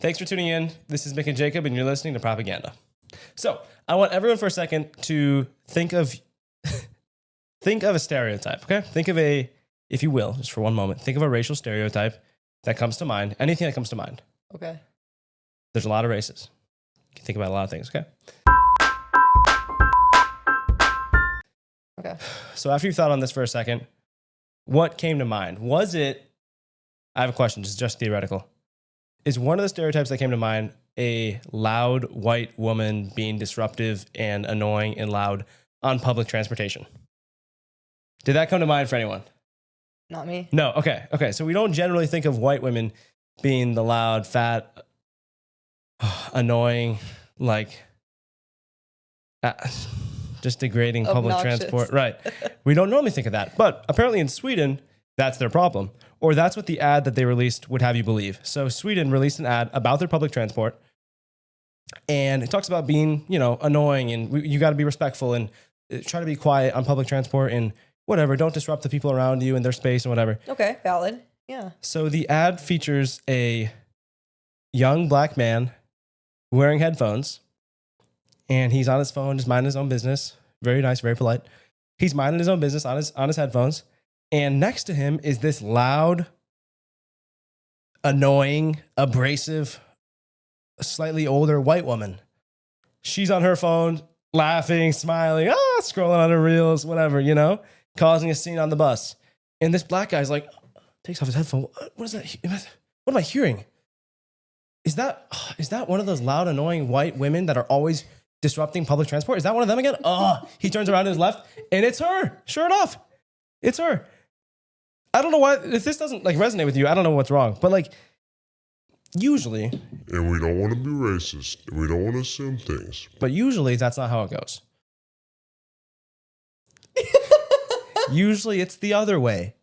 Thanks for tuning in. This is Mick and Jacob, and you're listening to Propaganda. So I want everyone for a second to think of a stereotype, okay? Think of a, if you will, just for one moment, think of a racial stereotype that comes to mind, anything that comes to mind. Okay. There's a lot of races. You can think about a lot of things, okay? Okay. So after you've thought on this for a second, what came to mind? Was it, I have a question, just theoretical. Is one of the stereotypes that came to mind a loud white woman being disruptive and annoying and loud on public transportation? Did that come to mind for anyone? Not me. No. Okay. So we don't generally think of white women being the loud, fat, annoying, like just degrading public Obnoxious. transport. Right. We don't normally think of that. But apparently in Sweden, that's their problem. Or that's what the ad that they released would have you believe. So Sweden released an ad about their public transport. And it talks about being, annoying and you got to be respectful and try to be quiet on public transport and whatever. Don't disrupt the people around you and their space and whatever. Okay, valid. Yeah. So the ad features a young black man wearing headphones, and he's on his phone, just minding his own business. Very nice, very polite. He's minding his own business on his headphones, and next to him is this loud, annoying, abrasive, slightly older white woman. She's on her phone, laughing, smiling, scrolling on her reels, whatever, causing a scene on the bus. And this black guy's like, takes off his headphone. What is that? What am I hearing? Is that one of those loud, annoying white women that are always disrupting public transport? Is that one of them again? He turns around to his left, and it's her. Sure enough, it's her. I don't know why. If this doesn't resonate with you, I don't know what's wrong. But usually, and we don't want to be racist. We don't want to assume things. But usually, that's not how it goes. Usually, it's the other way.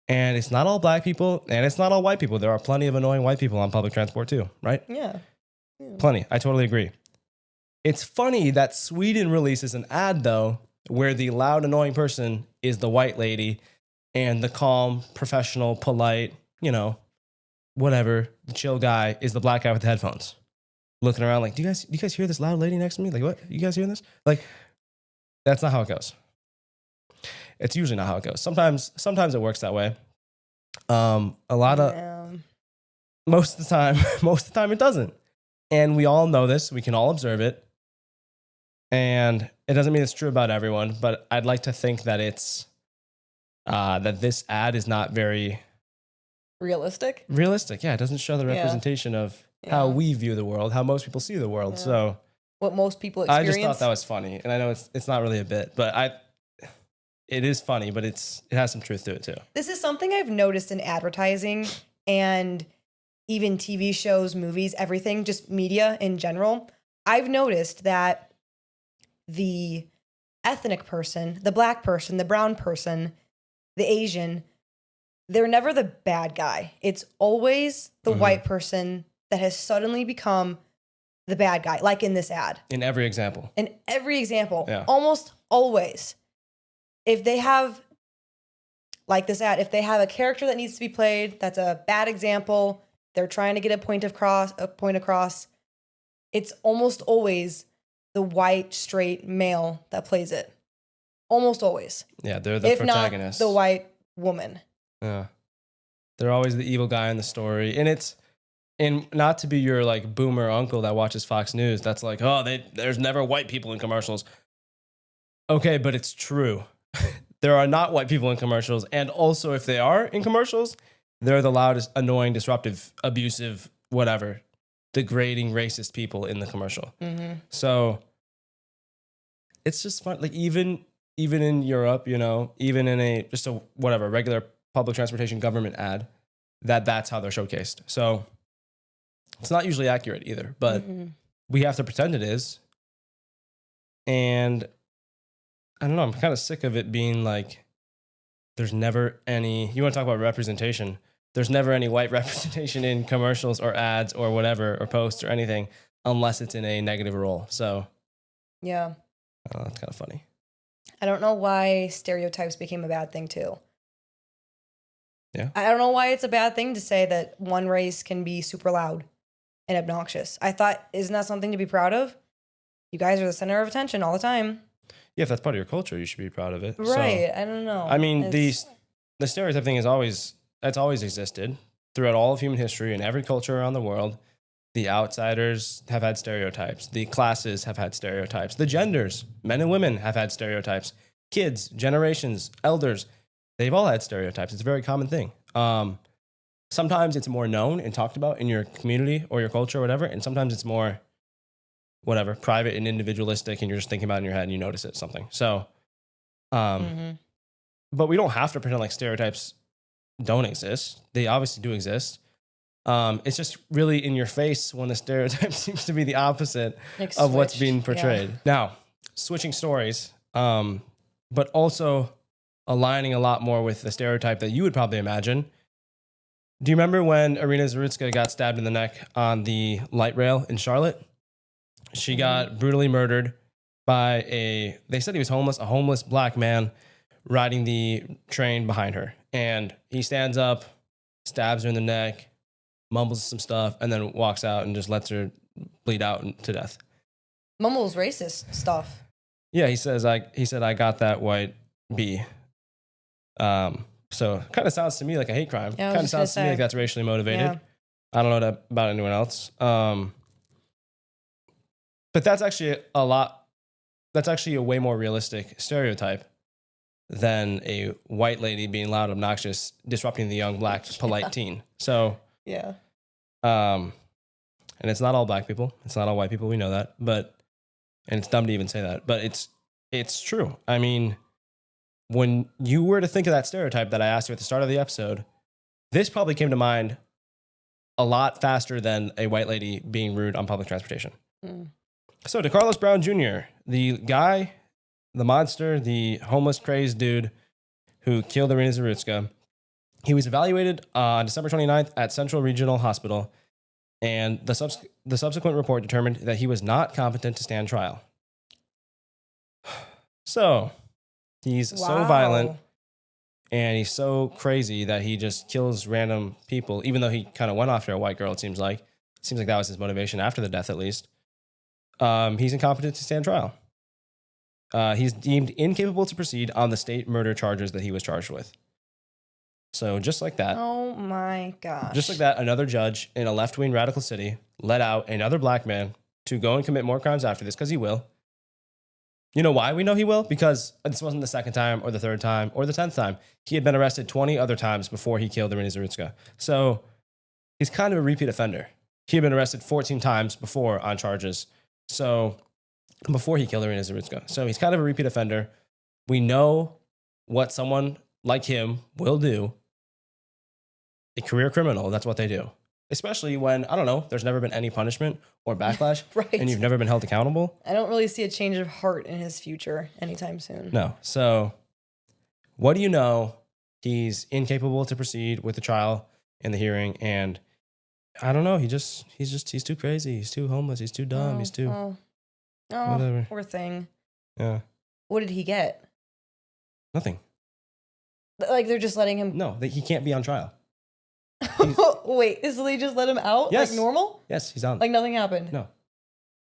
And it's not all black people, and it's not all white people. There are plenty of annoying white people on public transport too, right? Yeah. Plenty. I totally agree. It's funny that Sweden releases an ad, though, where the loud, annoying person is the white lady and the calm, professional, polite, whatever, the chill guy is the black guy with the headphones. Looking around like, do you guys hear this loud lady next to me? Like, what? You guys hearing this? That's not how it goes. It's usually not how it goes. Sometimes it works that way. Most of the time it doesn't. And we all know this. We can all observe it. And it doesn't mean it's true about everyone, but I'd like to think that it's that this ad is not very realistic. Yeah, it doesn't show the representation of how we view the world, how most people see the world. Yeah. So what most people experience. I just thought that was funny, and I know it's not really a bit, but it is funny, but it has some truth to it too. This is something I've noticed in advertising and even TV shows, movies, everything, just media in general. I've noticed that the ethnic person, the black person, the brown person, the Asian, they're never the bad guy. It's always the white person that has suddenly become the bad guy, like in this ad. In every example. Yeah. Almost always. If they have, like this ad, if they have a character that needs to be played, that's a bad example, they're trying to get a point across, it's almost always the white, straight male that plays it. Almost always. Yeah, they're the protagonist. Not the white woman. Yeah. They're always the evil guy in the story. And not to be your boomer uncle that watches Fox News, that's there's never white people in commercials. Okay, but it's true. There are not white people in commercials. And also, if they are in commercials, they're the loudest, annoying, disruptive, abusive, whatever, degrading, racist people in the commercial. Mm-hmm. So it's just fun. Even in Europe, even in a regular public transportation government ad, that's how they're showcased. So it's not usually accurate either, but we have to pretend it is. And I don't know, I'm kind of sick of it being there's never any, you want to talk about representation, there's never any white representation in commercials or ads or whatever, or posts or anything, unless it's in a negative role. So yeah, that's kind of funny. I don't know why stereotypes became a bad thing too. Yeah. I don't know why it's a bad thing to say that one race can be super loud. and obnoxious. I thought, isn't that something to be proud of? You guys are the center of attention all the time. Yeah, if that's part of your culture, you should be proud of it. Right. So, I don't know. I mean, the stereotype thing that's always existed throughout all of human history in every culture around the world. The outsiders have had stereotypes. The classes have had stereotypes. The genders, men and women, have had stereotypes. Kids, generations, elders, they've all had stereotypes. It's a very common thing. Sometimes it's more known and talked about in your community or your culture or whatever, and sometimes it's more whatever, private and individualistic, and you're just thinking about it in your head and you notice it, something. So, but we don't have to pretend like stereotypes don't exist. They obviously do exist. It's just really in your face when the stereotype seems to be the opposite of what's being portrayed. Yeah. Now, switching stories, but also aligning a lot more with the stereotype that you would probably imagine. Do you remember when Iryna Zarutska got stabbed in the neck on the light rail in Charlotte? She got brutally murdered by they said he was homeless, a homeless black man riding the train behind her. And he stands up, stabs her in the neck, mumbles some stuff, and then walks out and just lets her bleed out to death. Mumbles racist stuff. Yeah, he said, I got that white bee. So kind of sounds to me like a hate crime. Yeah, Kind of sounds to me like that's racially motivated. Yeah. I don't know that about anyone else. But that's actually a way more realistic stereotype than a white lady being loud, obnoxious, disrupting the young black polite teen. So yeah. And it's not all black people. It's not all white people. We know that, and it's dumb to even say that, but it's true. I mean, when you were to think of that stereotype that I asked you at the start of the episode, this probably came to mind a lot faster than a white lady being rude on public transportation. So to Carlos Brown Jr., the guy, the monster, the homeless crazed dude who killed Iryna Zarutska, he was evaluated on December 29th at Central Regional Hospital, and the subsequent report determined that he was not competent to stand trial. So he's so violent and he's so crazy that he just kills random people, even though he kind of went after a white girl, it seems like. It seems like that was his motivation after the death, at least. He's incompetent to stand trial. He's deemed incapable to proceed on the state murder charges that he was charged with. So just like that. Oh my gosh. Just like that, another judge in a left-wing radical city let out another black man to go and commit more crimes after this, because he will. You know why we know he will? Because this wasn't the second time or the third time or the 10th time. He had been arrested 20 other times before he killed Iryna Zarutska. So he's kind of a repeat offender. He had been arrested 14 times before on charges. So before he killed Iryna Zarutska. So he's kind of a repeat offender. We know what someone like him will do. A career criminal, that's what they do. Especially when, I don't know, there's never been any punishment or backlash, Right. And you've never been held accountable. I don't really see a change of heart in his future anytime soon. No. So what do you know? He's incapable to proceed with the trial and the hearing, and I don't know. He's too crazy. He's too homeless. He's too dumb. He's too whatever. Poor thing. Yeah. What did he get? Nothing. Like they're just letting him. No, he can't be on trial. Wait, is they just let him out Yes. like normal? Yes, he's on. Like nothing happened. No.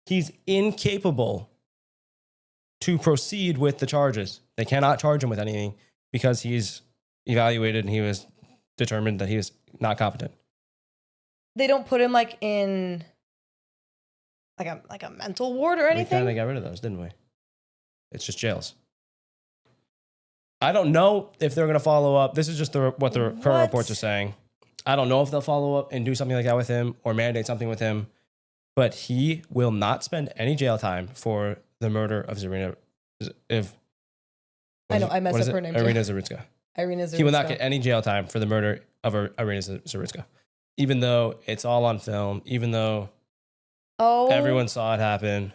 He's incapable to proceed with the charges. They cannot charge him with anything because he's evaluated and he was determined that he was not competent. They don't put him like in like a mental ward or anything. We kind of got rid of those, didn't we? It's just jails. I don't know if they're going to follow up. This is just what the current reports are saying. I don't know if they'll follow up and do something like that with him or mandate something with him, but he will not spend any jail time for the murder of Sabrina. I know, I messed up her name. Iryna Zarutska. Iryna Zarutska. He will not get any jail time for the murder of Iryna Zarutska, even though it's all on film, even though everyone saw it happen.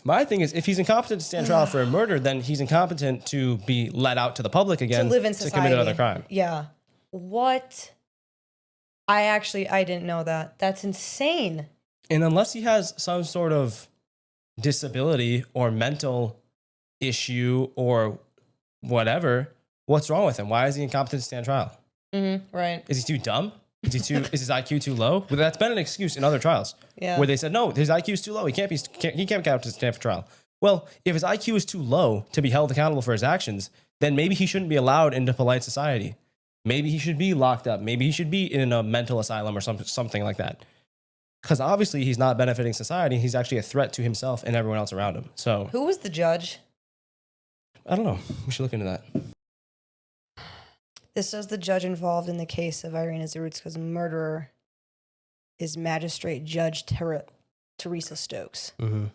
My thing is, if he's incompetent to stand trial for a murder, then he's incompetent to be let out to the public again to live in society. To commit another crime. Yeah. What? I didn't know that. That's insane. And unless he has some sort of disability or mental issue or whatever, what's wrong with him? Why is he incompetent to stand trial? Mm-hmm, right. Is he too dumb? Is his IQ too low? Well, that's been an excuse in other trials. Yeah. Where they said, no, his IQ is too low. He can't get up to stand for trial. Well, if his IQ is too low to be held accountable for his actions, then maybe he shouldn't be allowed into polite society. Maybe he should be locked up. Maybe he should be in a mental asylum or something like that. Because obviously he's not benefiting society. He's actually a threat to himself and everyone else around him. So Who was the judge? I don't know. We should look into that. This says the judge involved in the case of Iryna Zarutska's murderer is Magistrate Judge Teresa Stokes. Mm-hmm.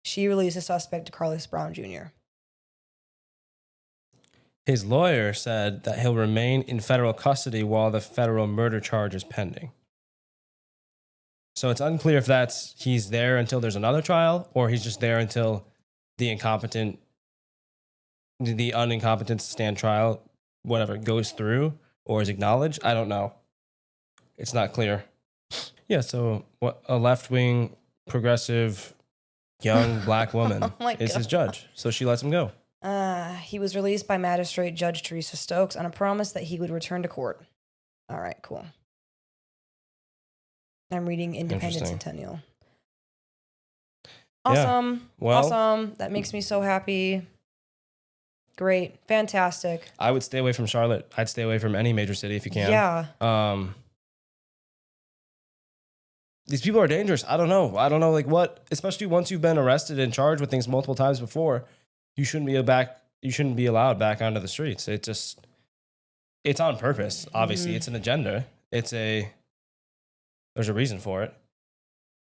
She released a suspect to Carlos Brown Jr. His lawyer said that he'll remain in federal custody while the federal murder charge is pending. So it's unclear if he's there until there's another trial or he's just there until the unincompetent stand trial, whatever, goes through or is acknowledged. I don't know. It's not clear. Yeah, so a left-wing, progressive, young black woman is his judge. So she lets him go. He was released by Magistrate Judge Teresa Stokes on a promise that he would return to court. All right, cool. I'm reading Independent Centennial. Awesome. Yeah. Well, awesome. That makes me so happy. Great. Fantastic. I would stay away from Charlotte. I'd stay away from any major city if you can. Yeah. These people are dangerous. I don't know like what, especially once you've been arrested and charged with things multiple times before, you shouldn't be allowed back onto the streets. It's on purpose. Obviously, It's an agenda. There's a reason for it.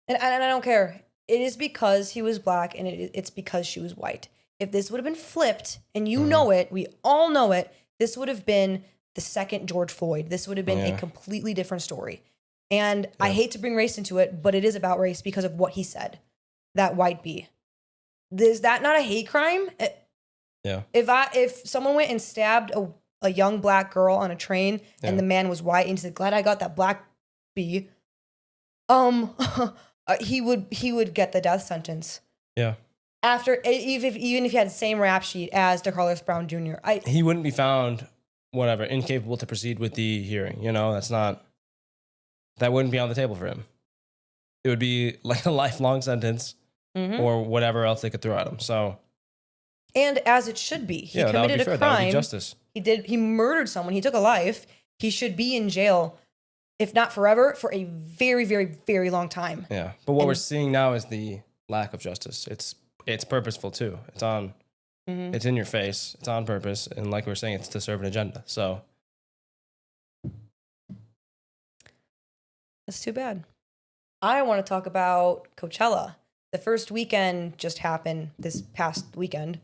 And I don't care. It is because he was black and it's because she was white. If this would have been flipped, and you know it, we all know it, this would have been the second George Floyd. This would have been a completely different story. And I hate to bring race into it, but it is about race because of what he said. That white bee. Is that not a hate crime? Yeah. If someone went and stabbed a young black girl on a train and the man was white and he said, "Glad I got that black bee," he would get the death sentence. Yeah. After even if he had the same rap sheet as DeCarlos Brown Jr., he wouldn't be found incapable to proceed with the hearing. That wouldn't be on the table for him. It would be like a lifelong sentence or whatever else they could throw at him. So, and as it should be, he committed that would be fair. a crime. That would be justice. He murdered someone. He took a life. He should be in jail, if not forever, for a very, very, very long time. Yeah, but what we're seeing now is the lack of justice. It's purposeful too. It's on. It's in your face. It's on purpose, and like we were saying, it's to serve an agenda. So that's too bad. I want to talk about Coachella. The first weekend just happened this past weekend.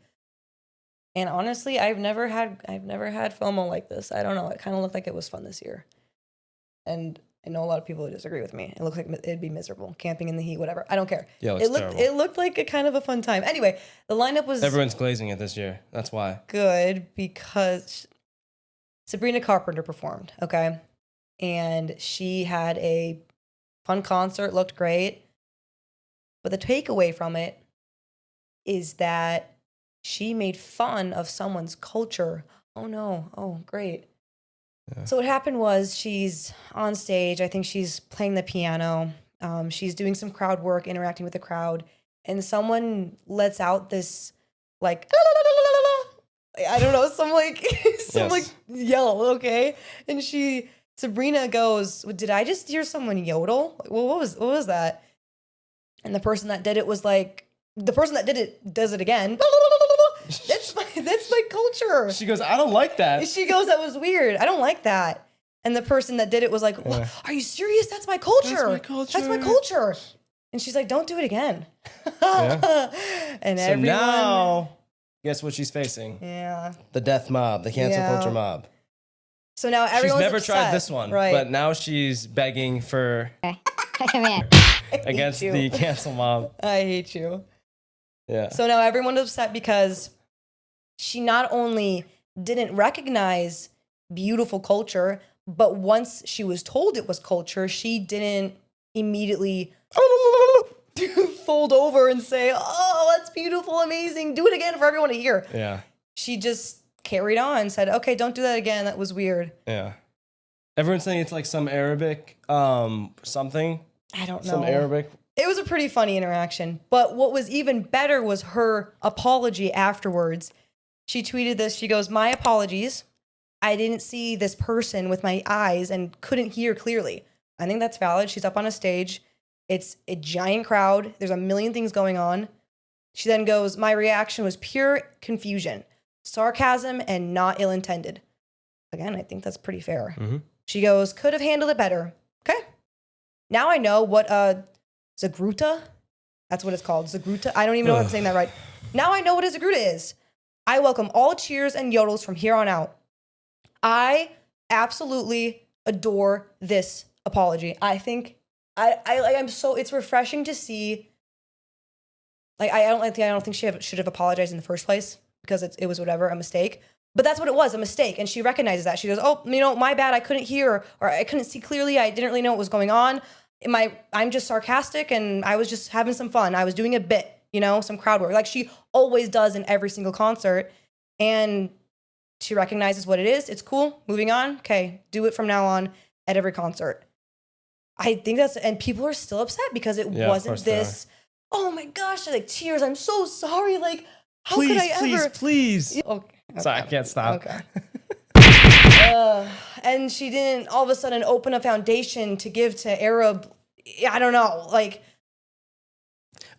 And honestly, I've never had FOMO like this. I don't know. It kind of looked like it was fun this year. And I know a lot of people disagree with me. It looks like it'd be miserable. Camping in the heat, whatever. I don't care. Yeah, it looked like a kind of a fun time. Anyway, the lineup was... Everyone's glazing it this year. That's why. Good, because Sabrina Carpenter performed, okay? And she had a fun concert, looked great. But the takeaway from it is that she made fun of someone's culture. Oh no. Oh, great. Yeah. So what happened was she's on stage. I think she's playing the piano. She's doing some crowd work, interacting with the crowd. And someone lets out this like, I don't know, some yell, okay? And Sabrina goes, "Did I just hear someone yodel? Well, what was that?" And the person that did it was like, the person that did it does it again. That's my culture. She goes, "I don't like that." She goes, "That was weird. I don't like that." And the person that did it was like, "Are you serious? That's my culture. That's my culture." And she's like, "Don't do it again." And so now, guess what she's facing? Yeah. The death mob, the cancel culture mob. So now everyone's She's never upset, tried this one, right? But now she's begging for against the cancel mob. I hate you. Yeah. So now everyone's upset because she not only didn't recognize beautiful culture, but once she was told it was culture, she didn't immediately fold over and say, "Oh, that's beautiful, amazing. Do it again for everyone to hear." Yeah. She just carried on, said, "Okay, don't do that again. That was weird." Yeah. Everyone's saying it's like some Arabic, something. I don't know. Some Arabic. It was a pretty funny interaction. But what was even better was her apology afterwards. She tweeted this. She goes, "My apologies. I didn't see this person with my eyes and couldn't hear clearly." I think that's valid. She's up on a stage. It's a giant crowd. There's a million things going on. She then goes, "My reaction was pure confusion, sarcasm, and not ill-intended." Again, I think that's pretty fair. Mm-hmm. She goes, "Could have handled it better." Okay. Now I know what Zagruta, that's what it's called. Zagruta. I don't even know if I'm saying that right. Now I know what a Zagruta is. I welcome all cheers and yodels from here on out. I absolutely adore this apology. I think I'm so, it's refreshing to see. Like, I don't think she should have apologized in the first place because it was whatever, a mistake. But that's what it was, a mistake. And she recognizes that. She goes, "Oh, my bad. I couldn't hear, or I couldn't see clearly. I didn't really know what was going on. I'm just sarcastic and I was just having some fun. I was doing a bit, some crowd work," like she always does in every single concert. And she recognizes what it is. It's cool. Moving on. Okay. Do it from now on at every concert. I think and people are still upset because it wasn't this, "Oh my gosh," like tears. "I'm so sorry. Like, how could I ever?" Please. Okay. Sorry, I can't stop. Okay. And she didn't all of a sudden open a foundation to give to Arab. I don't know. Like,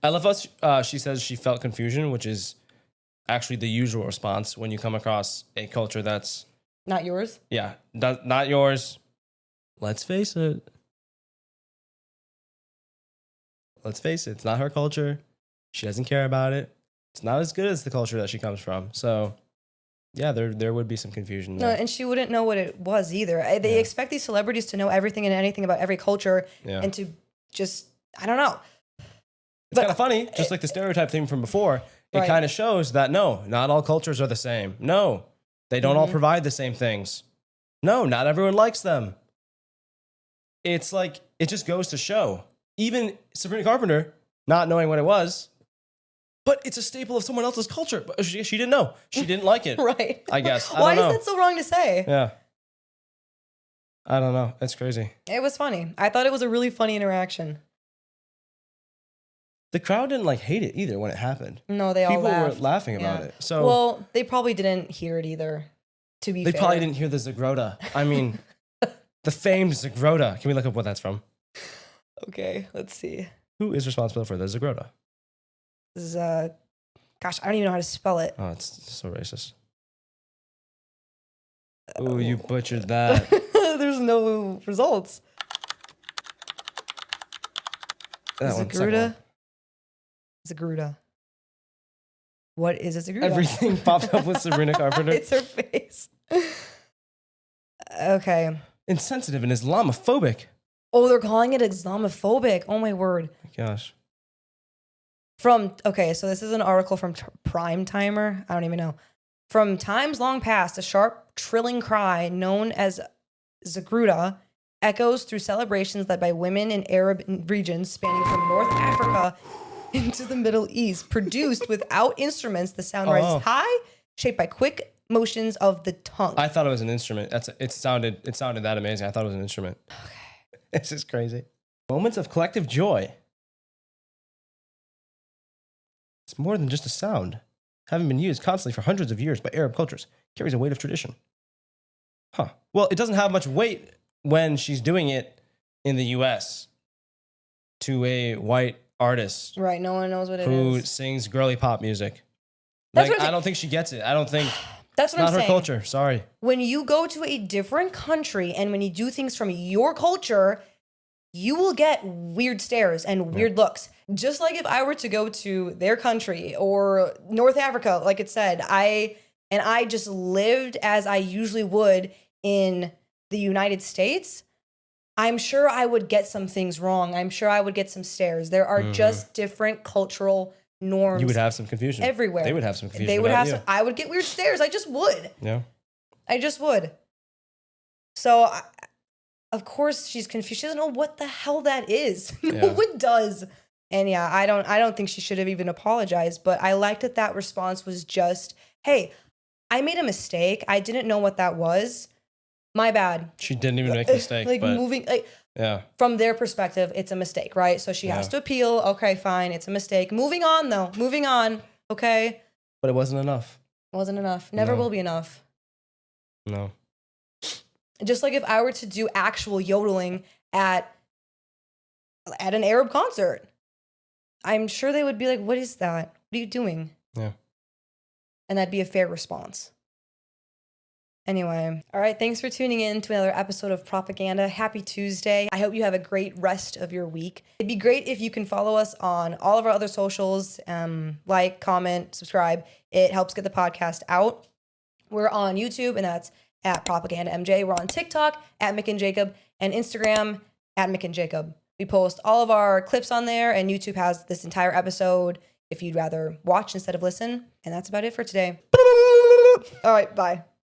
I love how she says she felt confusion, which is actually the usual response when you come across a culture that's not yours. Yeah, not yours. Let's face it. It's not her culture. She doesn't care about it. It's not as good as the culture that she comes from. So, yeah, there would be some confusion there. No, and she wouldn't know what it was either. They expect these celebrities to know everything and anything about every culture and to just, I don't know. It's kind of funny, just like the stereotype thing from before. It kind of shows that, no, not all cultures are the same. No, they don't all provide the same things. No, not everyone likes them. It's like, it just goes to show. Even Sabrina Carpenter, not knowing what it was, but it's a staple of someone else's culture. But she didn't know. She didn't like it. Right. I guess. Why is that so wrong to say? Yeah. I don't know. It's crazy. It was funny. I thought it was a really funny interaction. The crowd didn't hate it either when it happened. No, they all laughed. People were laughing about it. So, well, they probably didn't hear it either, to be fair. They probably didn't hear the Zagrota. I mean, the famed Zagrota. Can we look up what that's from? Okay, let's see. Who is responsible for the Zagrota? Gosh, I don't even know how to spell it. Oh, it's so racist. Oh, you butchered that. There's no results. Zagruta. Zagruta. What is a Zagruta? Everything popped up with Sabrina Carpenter. It's her face. Okay. Insensitive and Islamophobic. Oh, they're calling it Islamophobic. Oh my word. Gosh. Okay, so this is an article from Prime Timer. I don't even know. From times long past, a sharp, trilling cry known as Zagruta echoes through celebrations led by women in Arab regions spanning from North Africa into the Middle East. Produced without instruments, the sound rises high, shaped by quick motions of the tongue. I thought it was an instrument. It sounded that amazing. I thought it was an instrument. Okay. This is crazy. Moments of collective joy. It's more than just a sound. Having been used constantly for hundreds of years by Arab cultures, carries a weight of tradition. Huh. Well, it doesn't have much weight when she's doing it in the US to a white artist. Right, no one knows what it who is. sings girly pop music. That's Like, what I don't think she gets it. I don't think That's what it's I'm not her saying. culture. Sorry. When you go to a different country and when you do things from your culture, you will get weird stares and weird looks. Just like if I were to go to their country or North Africa, like it said, I just lived as I usually would in the United States, I'm sure I would get some things wrong. I'm sure I would get some stares. There are just different cultural norms. You would have some confusion everywhere. They would have some confusion. They would have some. I would get weird stares. I just would. Yeah. I just would. So, of course, she's confused. She doesn't know what the hell that is. No one does. And yeah, I don't think she should have even apologized. But I liked that response was just, hey, I made a mistake. I didn't know what that was. My bad. She didn't even make a mistake. Like but moving, like yeah. from their perspective, it's a mistake, right? So she has Yeah. to appeal. Okay, fine. It's a mistake. Moving on, though. Moving on. Okay. But it wasn't enough. Wasn't enough. Never No. will be enough. No. Just like if I were to do actual yodeling at an Arab concert, I'm sure they would be like, what is that? What are you doing? Yeah. And that'd be a fair response. Anyway, all right, thanks for tuning in to another episode of Propaganda. Happy Tuesday. I hope you have a great rest of your week. It'd be great if you can follow us on all of our other socials, like, comment, subscribe. It helps get the podcast out. We're on YouTube, and that's at Propaganda MJ. We're on TikTok at Mick and Jacob, and Instagram at Mick and Jacob. We post all of our clips on there, and YouTube has this entire episode if you'd rather watch instead of listen. And that's about it for today. All right, bye.